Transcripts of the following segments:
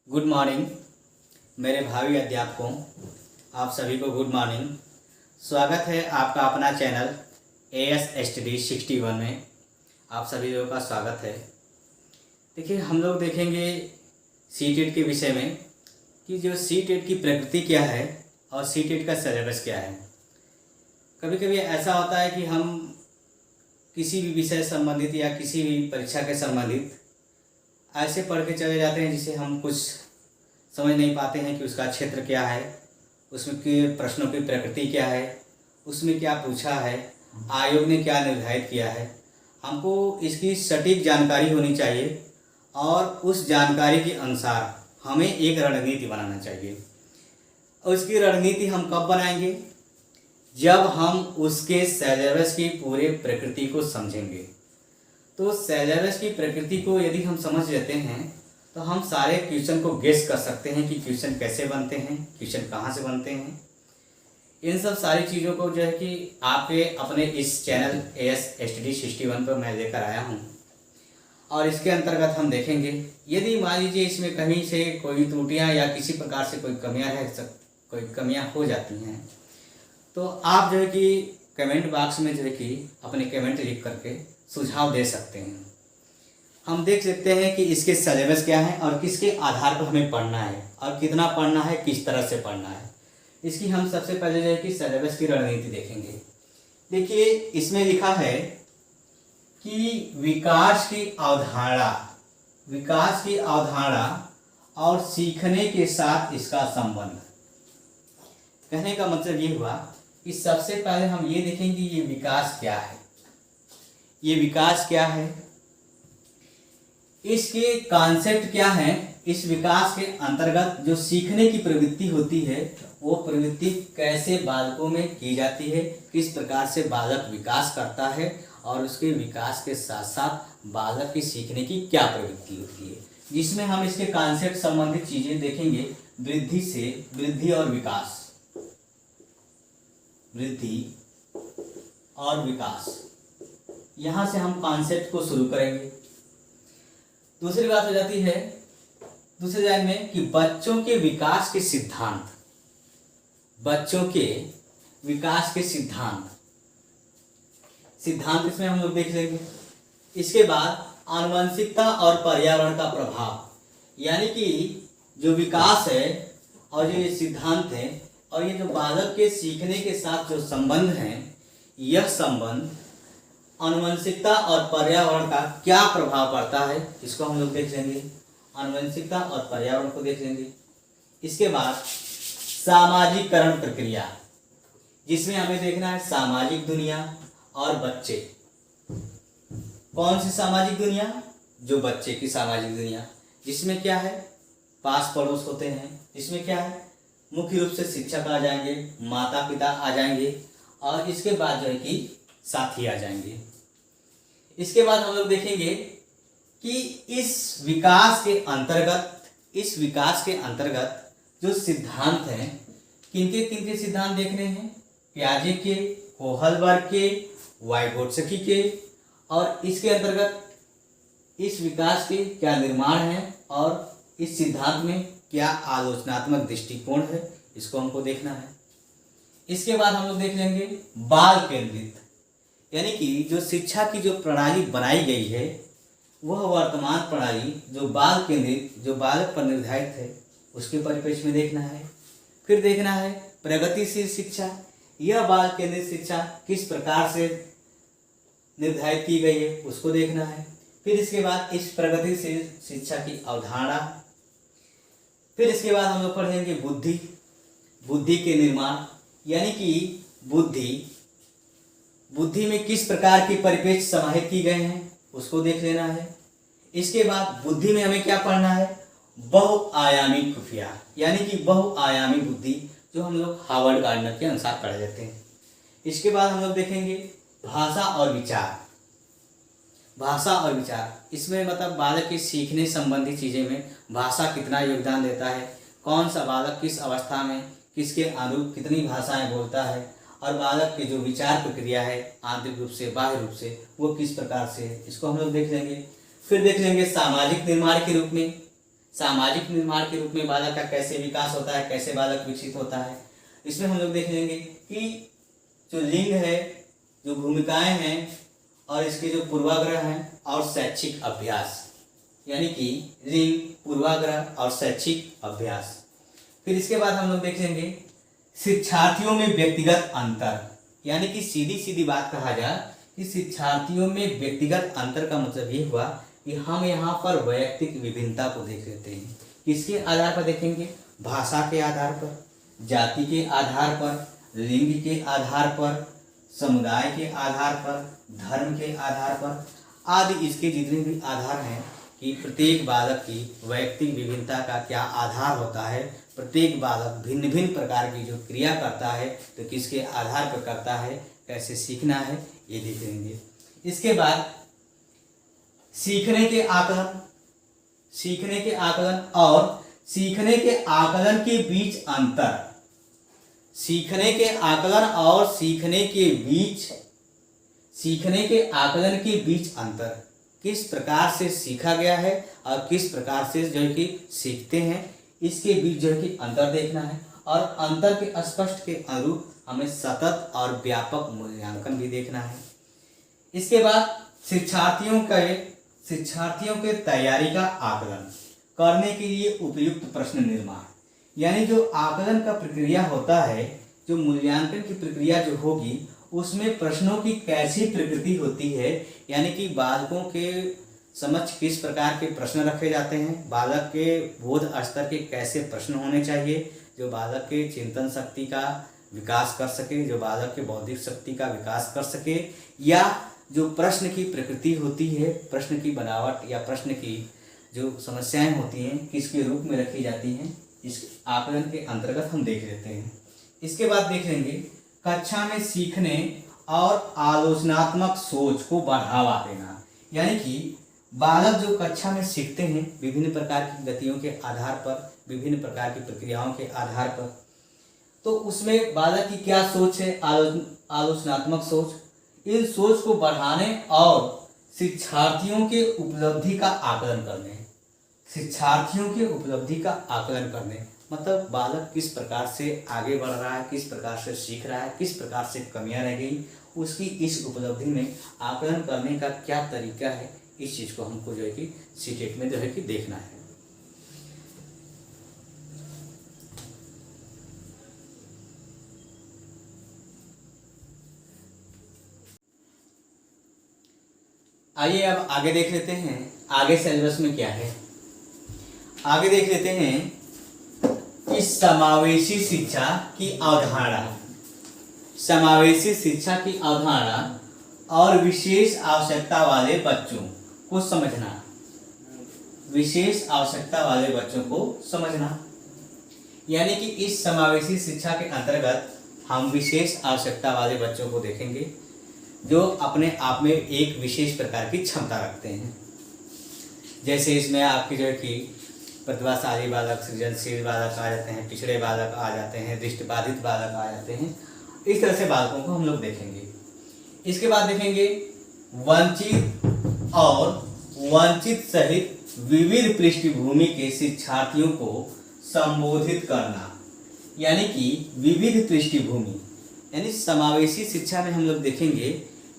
Good morning मेरे भावी अध्यापकों, आप सभी को गुड मॉर्निंग। स्वागत है आपका अपना चैनल ASSTD 61 में। आप सभी लोगों का स्वागत है। देखिए, हम लोग देखेंगे CTET के विषय में कि जो CTET की प्रकृति क्या है और CTET का सिलेबस क्या है। कभी कभी ऐसा होता है कि हम किसी भी विषय संबंधित या किसी भी परीक्षा के संबंधित ऐसे पढ़ के चले जाते हैं जिसे हम कुछ समझ नहीं पाते हैं कि उसका क्षेत्र क्या है, उसमें के प्रश्नों की प्रकृति क्या है, उसमें क्या पूछा है, आयोग ने क्या निर्धारित किया है। हमको इसकी सटीक जानकारी होनी चाहिए और उस जानकारी के अनुसार हमें एक रणनीति बनाना चाहिए। और उसकी रणनीति हम कब बनाएंगे? जब हम उसके सिलेबस की पूरे प्रकृति को समझेंगे। तो सिलेबस की प्रकृति को यदि हम समझ लेते हैं तो हम सारे क्वेश्चन को गेस कर सकते हैं कि क्वेश्चन कैसे बनते हैं, क्वेश्चन कहाँ से बनते हैं। इन सब सारी चीज़ों को जो है कि आपके अपने इस चैनल ASSTD 61 पर मैं लेकर आया हूँ। और इसके अंतर्गत हम देखेंगे, यदि मान लीजिए इसमें कहीं से कोई त्रुटियाँ या किसी प्रकार से कोई कमियाँ हो जाती हैं, तो आप जो है कि कमेंट बॉक्स में जो है कि अपने कमेंट लिख करके सुझाव दे सकते हैं। हम देख सकते हैं कि इसके सिलेबस क्या है और किसके आधार पर हमें पढ़ना है और कितना पढ़ना है, किस तरह से पढ़ना है। इसकी हम सबसे पहले जो है कि सिलेबस की रणनीति देखेंगे। देखिए, इसमें लिखा है कि विकास की अवधारणा और सीखने के साथ इसका संबंध। कहने का मतलब ये हुआ कि सबसे पहले हम ये देखेंगे ये विकास क्या है, इसके कॉन्सेप्ट क्या है। इस विकास के अंतर्गत जो सीखने की प्रवृत्ति होती है वो प्रवृत्ति कैसे बालकों में की जाती है, किस प्रकार से बालक विकास करता है और उसके विकास के साथ साथ बालक की सीखने की क्या प्रवृत्ति होती है, जिसमें हम इसके कॉन्सेप्ट संबंधित चीजें देखेंगे। वृद्धि और विकास, यहां से हम कॉन्सेप्ट को शुरू करेंगे। दूसरी बात हो जाती है दूसरे लाइन में कि बच्चों के विकास के सिद्धांत इसमें हम लोग देख लेंगे। इसके बाद आनुवंशिकता और पर्यावरण का प्रभाव, यानी कि जो विकास है और जो ये सिद्धांत है और ये जो बालक के सीखने के साथ जो संबंध है, यह संबंध आनुवंशिकता और पर्यावरण का क्या प्रभाव पड़ता है, इसको हम लोग देख लेंगे। आनुवंशिकता और पर्यावरण को देख लेंगे। इसके बाद सामाजिकरण प्रक्रिया, जिसमें हमें देखना है सामाजिक दुनिया और बच्चे। कौन सी सामाजिक दुनिया? जो बच्चे की सामाजिक दुनिया, जिसमें क्या है, पास पड़ोस होते हैं। इसमें क्या है, मुख्य रूप से शिक्षक आ जाएंगे, माता पिता आ जाएंगे और इसके बाद जो है कि साथी आ जाएंगे। इसके बाद हम लोग देखेंगे कि इस विकास के अंतर्गत जो सिद्धांत हैं, किनके सिद्धांत देखने हैं? पियाजे के, कोहलबर्ग के, वाइगोत्स्की के। और इसके अंतर्गत इस विकास के क्या निर्माण है और इस सिद्धांत में क्या आलोचनात्मक दृष्टिकोण है, इसको हमको देखना है। इसके बाद हम लोग देख लेंगे बाल केंद्रित, यानी कि जो शिक्षा की जो प्रणाली बनाई गई है वह वर्तमान प्रणाली जो बाल केंद्रित, जो बालक पर निर्धारित है, उसके परिप्रेक्ष्य में देखना है। फिर देखना है प्रगतिशील शिक्षा, यह बाल केंद्रित शिक्षा किस प्रकार से निर्धारित की गई है, उसको देखना है। फिर इसके बाद इस प्रगतिशील शिक्षा की अवधारणा। फिर इसके बाद हम लोग पढ़ेंगे बुद्धि के निर्माण, यानी कि बुद्धि में किस प्रकार के परिप्रेक्ष्य समाहित की गए हैं, उसको देख लेना है। इसके बाद बुद्धि में हमें क्या पढ़ना है? बहुआयामी खुफिया, यानी कि बहुआयामी बुद्धि, जो हम लोग हार्वर्ड गार्डनर के अनुसार पढ़ लेते हैं। इसके बाद हम लोग देखेंगे भाषा और विचार। इसमें मतलब बालक के सीखने संबंधी चीजें में भाषा कितना योगदान देता है, कौन सा बालक किस अवस्था में किसके अनुरूप कितनी भाषाएं बोलता है और बालक की जो विचार प्रक्रिया है आंतरिक रूप से बाह्य रूप से वो किस प्रकार से है, इसको हम लोग देख लेंगे। फिर देख लेंगे सामाजिक निर्माण के रूप में सामाजिक निर्माण के रूप में बालक का कैसे विकास होता है, कैसे बालक विकसित होता है। इसमें हम लोग देख लेंगे कि जो लिंग है, जो भूमिकाएं हैं और इसके जो पूर्वाग्रह हैं और शैक्षिक अभ्यास, यानी कि लिंग, पूर्वाग्रह और शैक्षिक अभ्यास। फिर इसके बाद हम लोग देखेंगे शिक्षार्थियों में व्यक्तिगत अंतर, यानी कि सीधी सीधी बात कहा जाए कि शिक्षार्थियों में व्यक्तिगत अंतर का मतलब ये हुआ कि हम यहाँ पर वैयक्तिक विभिन्नता को देख लेते हैं। किसके आधार पर देखेंगे? भाषा के आधार पर, जाति के आधार पर, लिंग के आधार पर, समुदाय के आधार पर, धर्म के आधार पर आदि इसके जितने भी आधार हैं कि प्रत्येक बालक की वैयक्तिक विभिन्नता का क्या आधार होता है। प्रत्येक बालक भिन्न भिन्न प्रकार की जो क्रिया करता है तो किसके आधार पर करता है, कैसे सीखना है, ये देख लेंगे। इसके बाद सीखने के आकलन, सीखने के आकलन और सीखने के आकलन के बीच अंतर, सीखने के आकलन और सीखने के बीच, सीखने के आकलन के बीच अंतर, किस प्रकार से सीखा गया है और किस प्रकार से जो है कि सीखते हैं, इसके बीच जो है कि अंतर देखना है। और अंतर के स्पष्ट के अनुरूप हमें सतत और व्यापक मूल्यांकन भी देखना है। इसके बाद शिक्षार्थियों के तैयारी का आकलन करने के लिए उपयुक्त प्रश्न निर्माण, यानी जो आकलन का प्रक्रिया होता है, जो मूल्यांकन की प्रक्रिया जो होगी उसमें प्रश्नों की कैसी प्रकृति होती है, यानी कि बालकों के समक्ष किस प्रकार के प्रश्न रखे जाते हैं, बालक के बोध स्तर के कैसे प्रश्न होने चाहिए जो बालक के चिंतन शक्ति का विकास कर सके, जो बालक के बौद्धिक शक्ति का विकास कर सके, या जो प्रश्न की प्रकृति होती है, प्रश्न की बनावट या प्रश्न की जो समस्याएं होती हैं किसके रूप में रखी जाती हैं, इस आकलन के अंतर्गत हम देख लेते हैं। इसके बाद देख लेंगे कक्षा में सीखने और आलोचनात्मक सोच को बढ़ावा देना, यानी कि बालक जो कक्षा में सीखते हैं विभिन्न प्रकार की गतियों के आधार पर, विभिन्न प्रकार की प्रक्रियाओं के आधार पर, तो उसमें बालक की क्या सोच है, आलोचनात्मक सोच। इन सोच को बढ़ाने और शिक्षार्थियों के उपलब्धि का आकलन करने, शिक्षार्थियों के उपलब्धि का आकलन करने मतलब बालक किस प्रकार से आगे बढ़ रहा है, किस प्रकार से सीख रहा है, किस प्रकार से कमियां रह गई, उसकी इस उपलब्धि में आकलन करने का क्या तरीका है, इस चीज़ को हमको जो है कि सीटेट में जो है कि देखना है। आइए अब आगे देख लेते हैं आगे सिलेबस में क्या है। आगे देख लेते हैं इस समावेशी शिक्षा की अवधारणा, समावेशी शिक्षा की अवधारणा और विशेष आवश्यकता वाले बच्चों को समझना, विशेष आवश्यकता वाले बच्चों को समझना, यानी कि इस समावेशी शिक्षा के अंतर्गत हम विशेष आवश्यकता वाले बच्चों को देखेंगे जो अपने आप में एक विशेष प्रकार की क्षमता रखते हैं। जैसे इसमें आपकी जो है कि प्रतिभाशाली बालक, सृजनशील बालक आ जाते हैं, पिछड़े बालक आ जाते हैं, दृष्टिबाधित बालक आ जाते हैं। इस तरह से बालकों को हम लोग देखेंगे। इसके बाद देखेंगे वंचित और वंचित सहित विविध पृष्ठभूमि के शिक्षार्थियों को संबोधित करना, यानी कि विविध पृष्ठभूमि, यानी समावेशी शिक्षा में हम लोग देखेंगे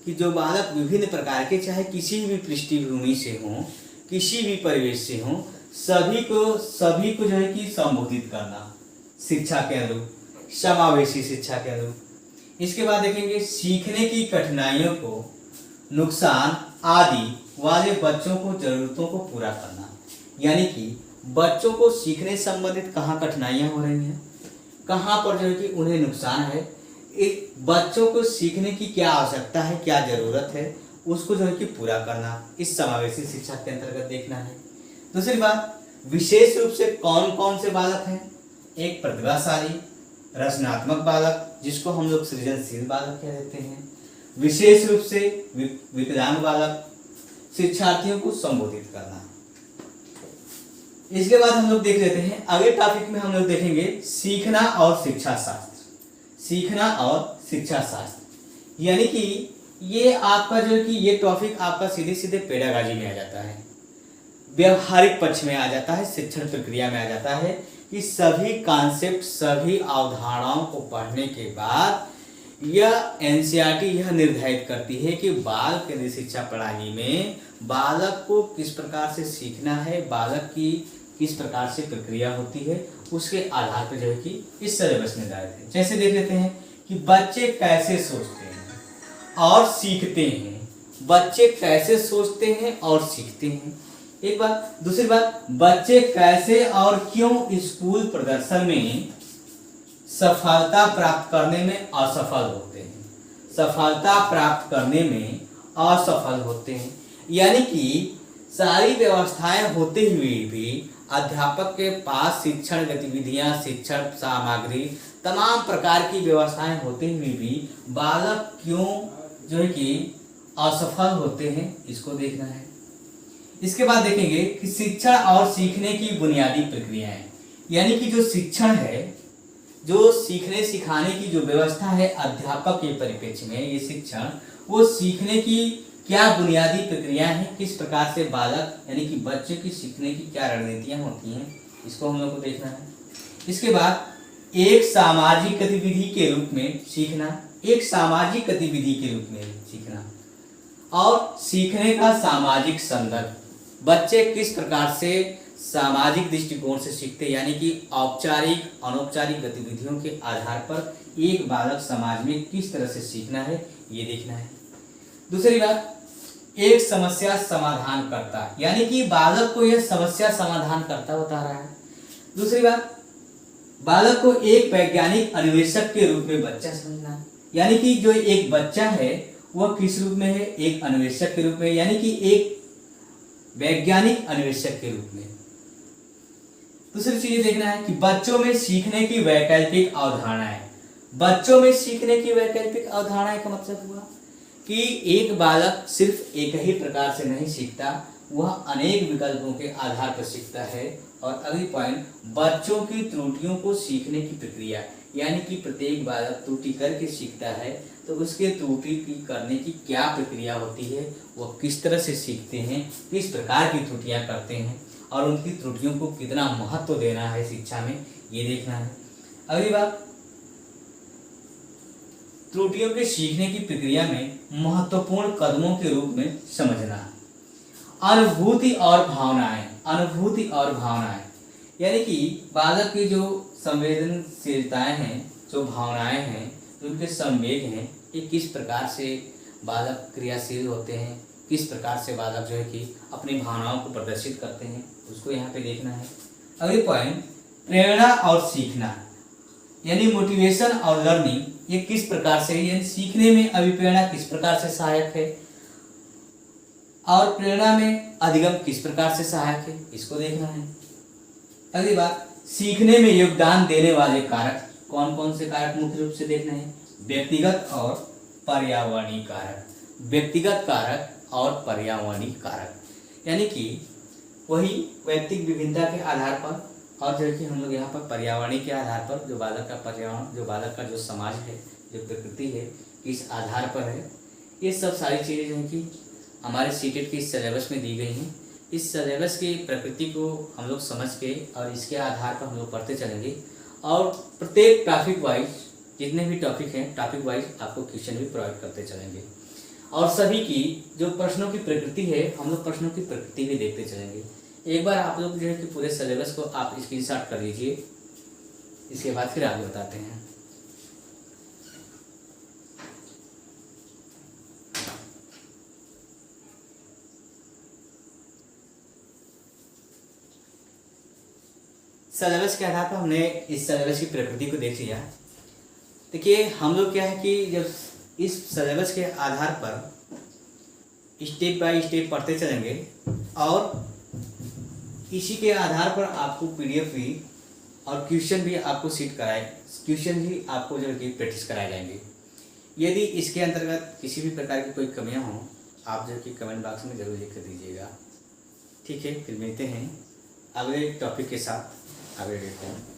कि जो बालक विभिन्न प्रकार के, चाहे किसी भी पृष्ठभूमि से हों, किसी भी परिवेश से हों, सभी को जो है कि संबोधित करना शिक्षा के अनुरूप, समावेशी शिक्षा के अनुरूप। इसके बाद देखेंगे सीखने की कठिनाइयों को, नुकसान आदि वाले बच्चों को जरूरतों को पूरा करना, यानी कि बच्चों को सीखने संबंधित कहाँ कठिनाइयाँ हो रही हैं, कहाँ पर जो है कि उन्हें नुकसान है, बच्चों को सीखने की क्या आवश्यकता है, क्या जरूरत है, उसको जो है कि पूरा करना इस समावेशी शिक्षा के अंतर्गत देखना है। दूसरी बात, विशेष रूप से कौन कौन से बालक हैं, एक प्रतिभाशाली रचनात्मक बालक जिसको हम लोग सृजनशील बालक कह देते हैं, विशेष रूप से विकलांग बालक, शिक्षार्थियों को संबोधित करना। इसके बाद हम लोग देख लेते हैं अगले टॉपिक में हम लोग देखेंगे सीखना और शिक्षा शास्त्र, सीखना और शिक्षा शास्त्र, यानी कि ये आपका जो है कि ये टॉपिक आपका सीधे सीधे पेडागॉजी में आ जाता है। व्यवहारिक पक्ष में आ जाता है, शिक्षण प्रक्रिया में आ जाता है कि सभी कॉन्सेप्ट, सभी अवधारणाओं को पढ़ने के बाद यह एनसीईआरटी यह निर्धारित करती है कि बाल केंद्रित शिक्षा प्रणाली में बालक को किस प्रकार से सीखना है, बालक की किस प्रकार से प्रक्रिया होती है, उसके आधार पर जो है कि इस सिलेबस निर्धारित है। जैसे देख लेते हैं कि बच्चे कैसे सोचते हैं और सीखते हैं, बच्चे कैसे सोचते हैं और सीखते हैं, एक बात। दूसरी बात, बच्चे कैसे और क्यों स्कूल प्रदर्शन में सफलता प्राप्त करने में असफल होते हैं, सफलता प्राप्त करने में असफल होते हैं। यानी कि सारी व्यवस्थाएं होते हुए भी अध्यापक के पास शिक्षण गतिविधियां, शिक्षण सामग्री, तमाम प्रकार की व्यवस्थाएं होते हुए भी बालक क्यों जो है कि असफल होते हैं, इसको देखना है। इसके बाद देखेंगे कि शिक्षण और सीखने की बुनियादी प्रक्रियाएं, यानी कि जो शिक्षण है, जो सीखने सिखाने की जो व्यवस्था है अध्यापक के परिप्रेक्ष्य में, ये शिक्षण, वो सीखने की क्या बुनियादी प्रक्रियाएं हैं, किस प्रकार से बालक यानी कि बच्चे की सीखने की क्या रणनीतियां होती हैं, इसको हम लोग को देखना है। इसके बाद एक सामाजिक गतिविधि के रूप में सीखना, एक सामाजिक गतिविधि के रूप में सीखना, और सीखने का सामाजिक संदर्भ, बच्चे किस प्रकार से सामाजिक दृष्टिकोण से सीखते, यानी कि औपचारिक अनौपचारिक गतिविधियों के आधार पर एक बालक समाज में किस तरह से सीखना है, ये देखना है। दूसरी बात, एक समस्या समाधान करता, यानी कि बालक को यह समस्या समाधान करता बता रहा है। दूसरी बात, बालक को एक वैज्ञानिक अन्वेषक के रूप में बच्चा समझना है, यानी कि जो एक बच्चा है वह किस रूप में है, एक अन्वेषक के रूप में, यानी कि एक वैज्ञानिक अन्वेषक के रूप में। दूसरी चीज देखना है कि बच्चों में सीखने की वैकल्पिक अवधारणाएं, बच्चों में सीखने की वैकल्पिक अवधारणाएं का मतलब हुआ कि एक बालक सिर्फ एक ही प्रकार से नहीं सीखता, वह अनेक विकल्पों के आधार पर सीखता है। और अगली पॉइंट, बच्चों की त्रुटियों को सीखने की प्रक्रिया, यानी कि प्रत्येक बालक त्रुटि करके सीखता है, तो उसके त्रुटि की करने की क्या प्रक्रिया होती है, वह किस तरह से सीखते हैं, किस प्रकार की त्रुटियां करते हैं और उनकी त्रुटियों को कितना महत्व देना है शिक्षा में, ये देखना है। अगली बात, त्रुटियों के सीखने की प्रक्रिया में महत्वपूर्ण कदमों के रूप में समझना। अनुभूति और भावनाएं, अनुभूति और भावनाएं, यानी कि बालक की जो संवेदनशीलताएं हैं, जो भावनाएं हैं, जो उनके संवेग हैं, ये किस प्रकार से बालक क्रियाशील होते हैं, किस प्रकार से बालक जो है कि अपनी भावनाओं को प्रदर्शित करते हैं, उसको यहाँ पे देखना है। अगली पॉइंट, प्रेरणा और सीखना, यानी मोटिवेशन और लर्निंग, ये किस प्रकार से, यानी सीखने में अभिप्रेरणा किस प्रकार से सहायक है और प्रेरणा में अधिगम किस प्रकार से सहायक है, इसको देखना है। अगली बात, सीखने में योगदान देने वाले कारक, कौन कौन से कारक मुख्य रूप से देखना है, व्यक्तिगत और पर्यावरणीय कारक, व्यक्तिगत कारक और पर्यावरणीय कारक, यानी कि वही व्यक्तिगत विभिन्नता के आधार पर और जो है कि हम लोग यहाँ पर पर्यावरणीय के आधार पर, जो बालक का पर्यावरण, जो बालक का जो समाज है, जो प्रकृति है, किस आधार पर है, ये सब सारी चीज़ें जो है कि हमारे सीटेट के इस सिलेबस में दी गई हैं। इस सिलेबस की प्रकृति को हम लोग समझ के और इसके आधार पर हम लोग पढ़ते चलेंगे और प्रत्येक टॉपिक वाइज जितने भी टॉपिक हैं, टॉपिक वाइज आपको क्वेश्चन भी प्रोवाइड करते चलेंगे और सभी की जो प्रश्नों की प्रकृति है, हम लोग प्रश्नों की प्रकृति भी देखते चलेंगे। एक बार आप लोग जो है कि पूरे सिलेबस को आप स्क्रीनशॉट कर लीजिए, इसके बाद फिर आगे बताते हैं। सिलेबस के आधार पर हमने इस सिलेबस की प्रकृति को देख लिया। देखिए हम लोग क्या है कि जब इस सिलेबस के आधार पर स्टेप बाय स्टेप पढ़ते चलेंगे और इसी के आधार पर आपको पीडीएफ भी और क्वेश्चन भी आपको क्वेश्चन भी आपको जो है प्रैक्टिस कराए जाएंगे। यदि इसके अंतर्गत किसी भी प्रकार की कोई कमियां हों, आप जो कि कमेंट बॉक्स में ज़रूर लिख कर दीजिएगा। ठीक है, फिर मिलते हैं अगले टॉपिक के साथ, आगे देखते हैं।